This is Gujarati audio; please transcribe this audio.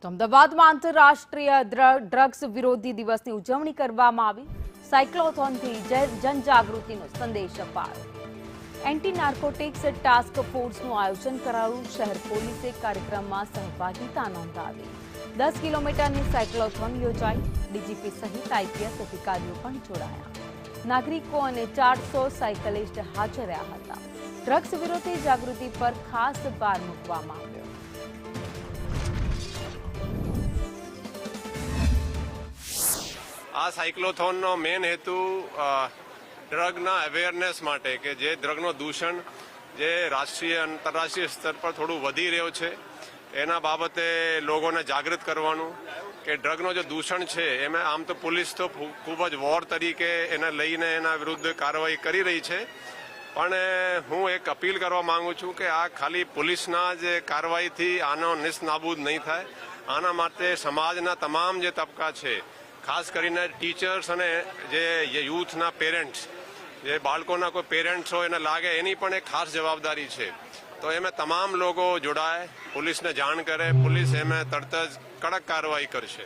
અમદાવાદમાં આંતરરાષ્ટ્રીય ડ્રગ્સ વિરોધી દિવસની ઉજવણી કરવામાં આવી। સાયક્લોથોનથી જનજાગૃતિનો સંદેશ અપાયો। એન્ટી નાર્કોટિક્સ ટાસ્ક ફોર્સનું આયોજન કરાયું। શહેર પોલીસે કાર્યક્રમમાં સહભાગીતા નોંધાવી। 10 કિલોમીટરની સાયક્લોથોન યોજાઈ। ડીજીપી સહિત આઈપીએસ અધિકારીઓ પણ જોડાયા। નાગરિકો અને 400 સાયકલિસ્ટ હાજર રહ્યા હતા। ડ્રગ્સ વિરોધી જાગૃતિ પર ખાસ ભાર મૂકવામાં આવ્યો। આ સાયક્લોથોનનો મેન હેતુ ડ્રગના અવેરનેસ માટે કે જે ડ્રગનો દૂષણ જે રાષ્ટ્રીય આંતરરાષ્ટ્રીય સ્તર પર થોડું વધી રહ્યો છે એના બાબતે લોકોને જાગૃત કરવાનું કે ડ્રગનો જે દૂષણ છે એમાં આમ તો પોલીસ તો ખૂબ જ વોર તરીકે એને લઈને એના વિરુદ્ધ કાર્યવાહી કરી રહી છે, પણ હું એક અપીલ કરવા માંગુ છું કે આ ખાલી પોલીસના જે કાર્યવાહીથી આનો નિષ્નાબૂદ નહીં થાય। આના માટે સમાજના તમામ જે તબકા છે, ખાસ કરીને ટીચર્સ અને જે યુથના પેરેન્ટ્સ, જે બાળકોના કોઈ પેરેન્ટ્સ હોય એને લાગે એની પણ એક ખાસ જવાબદારી છે। તો એમાં તમામ લોકો જોડાય, પોલીસને જાણ કરે, પોલીસ એમાં તરત જ કડક કાર્યવાહી કરશે।